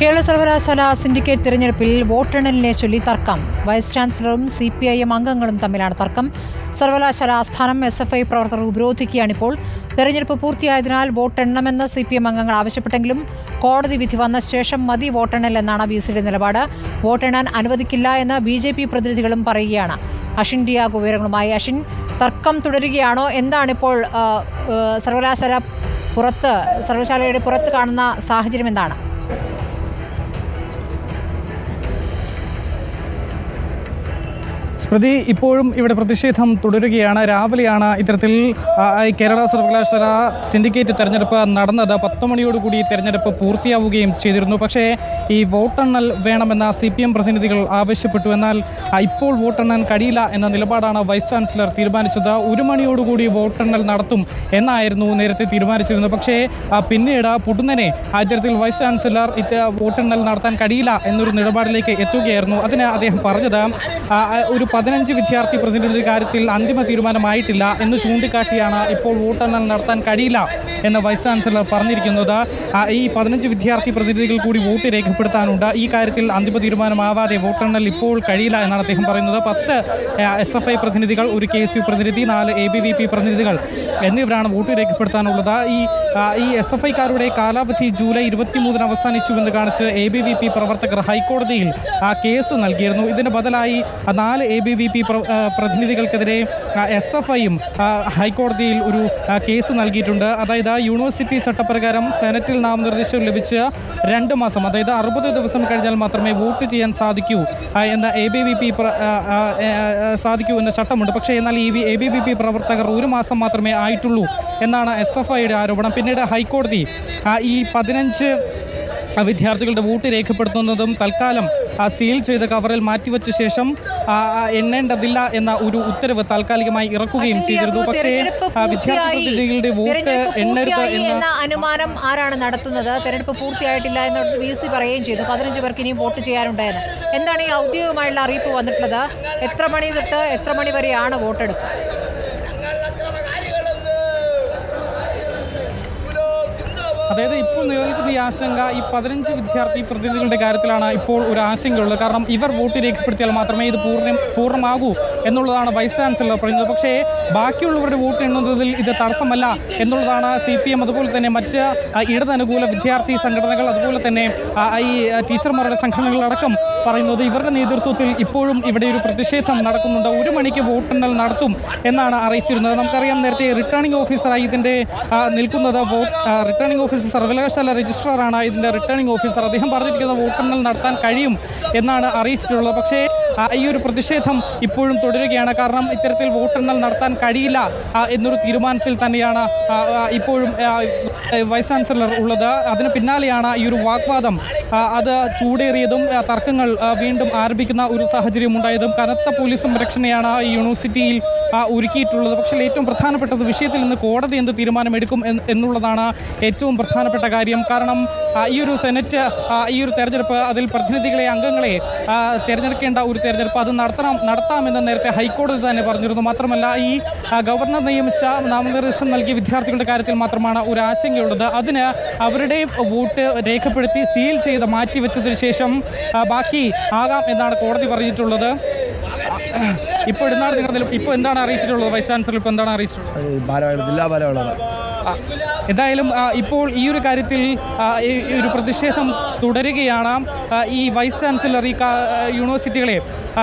കേരള സർവകലാശാല സിൻഡിക്കേറ്റ് തിരഞ്ഞെടുപ്പിൽ വോട്ടെണ്ണലിനെ ചൊല്ലി തർക്കം. വൈസ് ചാൻസലറും CPIM അംഗങ്ങളും തമ്മിലാണ് തർക്കം. സർവകലാശാല ആസ്ഥാനം SFI പ്രവർത്തകർ ഉപരോധിക്കുകയാണിപ്പോൾ. തെരഞ്ഞെടുപ്പ് പൂർത്തിയായതിനാൽ വോട്ടെണ്ണണമെന്ന് CPM അംഗങ്ങൾ ആവശ്യപ്പെട്ടെങ്കിലും കോടതി വിധി വന്ന ശേഷം മതി വോട്ടെണ്ണൽ എന്നാണ് VCയുടെ നിലപാട്. വോട്ടെണ്ണാൻ അനുവദിക്കില്ല എന്ന് BJP പ്രതിനിധികളും പറയുകയാണ്. അഷിൻ ഡിയാഗോ വിവരങ്ങളുമായി. അഷിൻ, തർക്കം തുടരുകയാണോ? എന്താണിപ്പോൾ സർവകലാശാലയുടെ പുറത്ത് കാണുന്ന സാഹചര്യം എന്താണ്? സ്മൃതി, ഇപ്പോഴും ഇവിടെ പ്രതിഷേധം തുടരുകയാണ്. രാവിലെയാണ് ഇത്തരത്തിൽ കേരള സർവകലാശാല സിൻഡിക്കേറ്റ് തെരഞ്ഞെടുപ്പ് നടന്നത്. 10 മണിയോടുകൂടി തെരഞ്ഞെടുപ്പ് പൂർത്തിയാവുകയും ചെയ്തിരുന്നു. പക്ഷേ ഈ വോട്ടെണ്ണൽ വേണമെന്ന CPM പ്രതിനിധികൾ ആവശ്യപ്പെട്ടു. എന്നാൽ ഇപ്പോൾ വോട്ടെണ്ണാൻ കഴിയില്ല എന്ന നിലപാടാണ് വൈസ് ചാൻസലർ തീരുമാനിച്ചത്. 1 മണിയോടുകൂടി വോട്ടെണ്ണൽ നടത്തും എന്നായിരുന്നു നേരത്തെ തീരുമാനിച്ചിരുന്നത്. പക്ഷേ പിന്നീട് പൊടുന്നനെ ഇത്തരത്തിൽ വൈസ് ചാൻസലർ വോട്ടെണ്ണൽ നടത്താൻ കഴിയില്ല എന്നൊരു നിലപാടിലേക്ക് എത്തുകയായിരുന്നു. അതിന് അദ്ദേഹം പറഞ്ഞത് ഒരു 15 വിദ്യാർത്ഥി പ്രതിനിധി കാര്യത്തിൽ അന്തിമ തീരുമാനമായിട്ടില്ല എന്ന് ചൂണ്ടിക്കാട്ടിയാണ് ഇപ്പോൾ വോട്ടെണ്ണൽ നടത്താൻ കഴിയില്ല എന്ന് വൈസ് ചാൻസലർ പറഞ്ഞിരിക്കുന്നത്. ഈ 15 വിദ്യാർത്ഥി പ്രതിനിധികൾ കൂടി വോട്ട് രേഖപ്പെടുത്താനുണ്ട്. ഈ കാര്യത്തിൽ അന്തിമ തീരുമാനമാവാതെ വോട്ടെണ്ണൽ ഇപ്പോൾ കഴിയില്ല എന്നാണ് അദ്ദേഹം പറയുന്നത്. 10 SFI പ്രതിനിധികൾ, ഒരു KSU പ്രതിനിധി, 4 ABVP പ്രതിനിധികൾ എന്നിവരാണ് വോട്ട് രേഖപ്പെടുത്താനുള്ളത്. ഈ SFIക്കാരുടെ കാലാവധി ജൂലൈ 23 അവസാനിച്ചുവെന്ന് കാണിച്ച് ABVP പ്രവർത്തകർ ഹൈക്കോടതിയിൽ കേസ് നൽകിയിരുന്നു. ഇതിന് ബദലായി 4 ABVP പ്രതിനിധികൾക്കെതിരെ SFIയും ഹൈക്കോടതിയിൽ ഒരു കേസ് നൽകിയിട്ടുണ്ട്. അതായത് യൂണിവേഴ്സിറ്റി ചട്ടപ്രകാരം സെനറ്റിൽ നാമനിർദ്ദേശം ലഭിച്ച 2 മാസം, അതായത് 60 ദിവസം കഴിഞ്ഞാൽ മാത്രമേ വോട്ട് ചെയ്യാൻ സാധിക്കൂ എന്ന സാധിക്കൂ എന്ന ചട്ടമുണ്ട്. പക്ഷേ എന്നാൽ ഈ ABVP പ്രവർത്തകർ 1 മാസം മാത്രമേ ആയിട്ടുള്ളൂ എന്നാണ് SFIയുടെ ആരോപണം. പിന്നീട് ഹൈക്കോടതി ഈ 15 വിദ്യാർത്ഥികളുടെ വോട്ട് രേഖപ്പെടുത്തുന്നതും തൽക്കാലം സീൽ ചെയ്ത കവറിൽ മാറ്റിവെച്ച ശേഷം എണ്ണേണ്ടതില്ല എന്ന ഒരു ഉത്തരവ് താൽക്കാലികമായി ഇറക്കുകയും ചെയ്തിരുന്നു. പക്ഷേ വിദ്യാർത്ഥികളുടെ വോട്ട് എണ്ണരുത് എന്ന അനുമാനം ആരാണ് നടത്തുന്നത്? തെരഞ്ഞെടുപ്പ് പൂർത്തിയായിട്ടില്ല എന്ന് VC പറയുകയും ചെയ്തു. 15 പേർക്ക് ഇനിയും വോട്ട് ചെയ്യാനുണ്ടായിരുന്നു. എന്താണ് ഈ ഔദ്യോഗികമായുള്ള അറിയിപ്പ് വന്നിട്ടുള്ളത്? എത്ര മണി തൊട്ട് എത്ര മണി വരെയാണ് വോട്ടെടുപ്പ്? അതായത് ഇപ്പോൾ നിലനിൽക്കുന്ന ഈ ആശങ്ക ഈ 15 വിദ്യാർത്ഥി പ്രതിനിധികളുടെ കാര്യത്തിലാണ് ഇപ്പോൾ ഒരു ആശങ്കയുള്ളത്. കാരണം ഇവർ വോട്ട് രേഖപ്പെടുത്തിയാൽ മാത്രമേ ഇത് പൂർണ്ണമാകൂ എന്നുള്ളതാണ് വൈസ് ചാൻസലർ പറയുന്നത്. പക്ഷേ ബാക്കിയുള്ളവരുടെ വോട്ട് എണ്ണുന്നതിൽ ഇത് തടസ്സമല്ല എന്നുള്ളതാണ് CPM, അതുപോലെ തന്നെ മറ്റ് ഇടതനുകൂല വിദ്യാർത്ഥി സംഘടനകൾ, അതുപോലെ തന്നെ ഈ ടീച്ചർമാരുടെ സംഘടനകളടക്കം പറയുന്നത്. ഇവരുടെ നേതൃത്വത്തിൽ ഇപ്പോഴും ഇവിടെ ഒരു പ്രതിഷേധം നടക്കുന്നുണ്ട്. 1 മണിക്ക് വോട്ടെണ്ണൽ നടത്തും എന്നാണ് അറിയിച്ചിരുന്നത്. നമുക്കറിയാം, നേരത്തെ റിട്ടേണിംഗ് ഓഫീസറായി ഇതിൻ്റെ നിൽക്കുന്നത് റിട്ടേണിംഗ് ഓഫീസർ, സർവകലാശാല രജിസ്ട്രാറാണ് ഇതിൻ്റെ റിട്ടേണിംഗ് ഓഫീസർ. അദ്ദേഹം പറഞ്ഞിരിക്കുന്നത് വോട്ടെണ്ണൽ നടത്താൻ കഴിയും എന്നാണ് അറിയിച്ചിട്ടുള്ളത്. പക്ഷേ ഈ ഒരു പ്രതിഷേധം ഇപ്പോഴും തുടരുകയാണ്. കാരണം ഇത്തരത്തിൽ വോട്ടെണ്ണൽ നടത്താൻ കഴിയില്ല എന്നൊരു തീരുമാനത്തിൽ തന്നെയാണ് ഇപ്പോഴും വൈസ് ചാൻസലർ ഉള്ളത്. അതിന് പിന്നാലെയാണ് ഈ ഒരു വാഗ്വാദം അത് ചൂടേറിയതും തർക്കങ്ങൾ വീണ്ടും ആരംഭിക്കുന്ന ഒരു സാഹചര്യം ഉണ്ടായതും. കനത്ത പോലീസ് സംരക്ഷണയാണ് ഈ യൂണിവേഴ്സിറ്റിയിൽ ഒരുക്കിയിട്ടുള്ളത്. പക്ഷേ ഏറ്റവും പ്രധാനപ്പെട്ടത് വിഷയത്തിൽ നിന്ന് കോടതി എന്ത് തീരുമാനമെടുക്കും എന്നുള്ളതാണ് ഏറ്റവും പ്രധാനപ്പെട്ട കാര്യം. കാരണം ഈ ഒരു സെനറ്റ്, ഈ ഒരു തെരഞ്ഞെടുപ്പ്, അതിൽ പ്രതിനിധികളെ, അംഗങ്ങളെ തിരഞ്ഞെടുക്കേണ്ട ഒരു തെരഞ്ഞെടുപ്പ് അത് നടത്താമെന്ന് നേരത്തെ ഹൈക്കോടതി തന്നെ പറഞ്ഞിരുന്നു. മാത്രമല്ല, ഈ ഗവർണർ നിയമിച്ച നാമനിർദ്ദേശം നൽകിയ വിദ്യാർത്ഥികളുടെ കാര്യത്തിൽ മാത്രമാണ് ഒരു ആശങ്കയുള്ളത്. അതിന് അവരുടെ വോട്ട് രേഖപ്പെടുത്തി സീൽ ചെയ്ത് മാറ്റിവെച്ചതിന് ശേഷം ബാക്കി ആകാം എന്നാണ് കോടതി പറഞ്ഞിട്ടുള്ളത്. ഇപ്പോൾ എന്താണ് അറിയിച്ചിട്ടുള്ളത്? വൈസ് ചാൻസലർ ഇപ്പോൾ എന്താണ് അറിയിച്ചിട്ടുള്ളത്? ജില്ലാ ഭാരവാഹികളാണ്. എന്തായാലും ഇപ്പോൾ ഈ ഒരു കാര്യത്തിൽ ഒരു പ്രതിഷേധം തുടരുകയാണ്. ഈ വൈസ് ചാൻസലർ ഈ യൂണിവേഴ്സിറ്റികളെ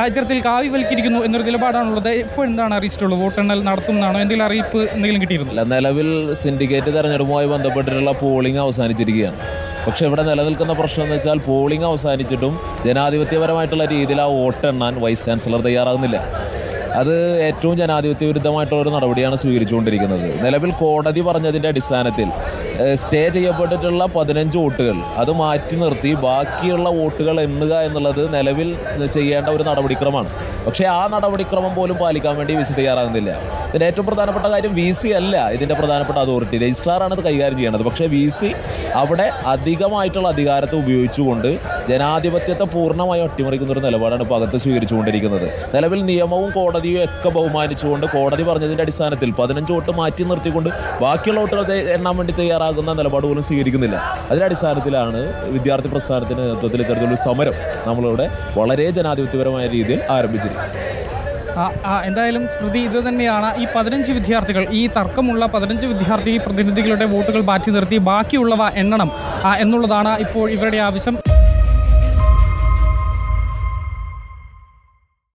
ഇത്തരത്തിൽ കാവ്യവൽക്കരിക്കുന്നു എന്നൊരു നിലപാടാണുള്ളത്. ഇപ്പോൾ എന്താണ് അറിയിച്ചിട്ടുള്ളത്? വോട്ടെണ്ണൽ നടത്തുന്നതാണോ? എന്തെങ്കിലും അറിയിപ്പ് എന്തെങ്കിലും കിട്ടിയിരുന്നില്ല? നിലവിൽ സിൻഡിക്കേറ്റ് തെരഞ്ഞെടുപ്പുമായി ബന്ധപ്പെട്ടിട്ടുള്ള പോളിംഗ് അവസാനിച്ചിരിക്കുകയാണ്. പക്ഷേ ഇവിടെ നിലനിൽക്കുന്ന പ്രശ്നം എന്ന് വെച്ചാൽ പോളിംഗ് അവസാനിച്ചിട്ടും ജനാധിപത്യപരമായിട്ടുള്ള രീതിയിൽ ആ വോട്ടെണ്ണാൻ വൈസ് ചാൻസലർ തയ്യാറാകുന്നില്ല. അത് ഏറ്റവും ജനാധിപത്യ വിരുദ്ധമായിട്ടുള്ളൊരു നടപടിയാണ് സ്വീകരിച്ചുകൊണ്ടിരിക്കുന്നത്. നിലവിൽ കോടതി പറഞ്ഞതിൻ്റെ അടിസ്ഥാനത്തിൽ സ്റ്റേ ചെയ്യപ്പെട്ടിട്ടുള്ള 15 വോട്ടുകൾ അത് മാറ്റി നിർത്തി ബാക്കിയുള്ള വോട്ടുകൾ എണ്ണുക എന്നുള്ളത് നിലവിൽ ചെയ്യേണ്ട ഒരു നടപടിക്രമമാണ്. പക്ഷേ ആ നടപടിക്രമം പോലും പാലിക്കാൻ വേണ്ടി VC തയ്യാറാകുന്നില്ല. ഇതിൻ്റെ ഏറ്റവും പ്രധാനപ്പെട്ട കാര്യം VC അല്ല ഇതിൻ്റെ പ്രധാനപ്പെട്ട അതോറിറ്റി, രജിസ്ട്രാറാണ് ഇത് കൈകാര്യം ചെയ്യേണ്ടത്. പക്ഷേ VC അവിടെ അധികമായിട്ടുള്ള അധികാരത്തെ ഉപയോഗിച്ചുകൊണ്ട് ജനാധിപത്യത്തെ പൂർണ്ണമായി അട്ടിമറിക്കുന്ന ഒരു നിലപാടാണ് ഇപ്പോൾ അകത്ത് സ്വീകരിച്ചുകൊണ്ടിരിക്കുന്നത്. നിലവിൽ നിയമവും കോടതിയും ഒക്കെ ബഹുമാനിച്ചുകൊണ്ട് കോടതി പറഞ്ഞതിൻ്റെ അടിസ്ഥാനത്തിൽ 15 വോട്ട് മാറ്റി നിർത്തിക്കൊണ്ട് ബാക്കിയുള്ള വോട്ടുകൾ എണ്ണാൻ വേണ്ടി തയ്യാറാകും തയ്യാറാകുന്ന നിലപാട് പോലും സ്വീകരിക്കുന്നില്ല. അതിൻ്റെ അടിസ്ഥാനത്തിലാണ് വിദ്യാർത്ഥി പ്രസ്ഥാനത്തിൻ്റെ നേതൃത്വത്തിൽ ഇത്തരത്തിലൊരു സമരം നമ്മളിവിടെ വളരെ ജനാധിപത്യപരമായ രീതിയിൽ ആരംഭിച്ചിരിക്കുന്നത്. എന്തായാലും സ്മൃതി, ഇത് തന്നെയാണ് ഈ 15 വിദ്യാർത്ഥികൾ, ഈ തർക്കമുള്ള 15 വിദ്യാർത്ഥി പ്രതിനിധികളുടെ വോട്ടുകൾ മാറ്റി നിർത്തി ബാക്കിയുള്ളവ എണ്ണണം എന്നുള്ളതാണ് ഇപ്പോൾ ഇവരുടെ ആവശ്യം.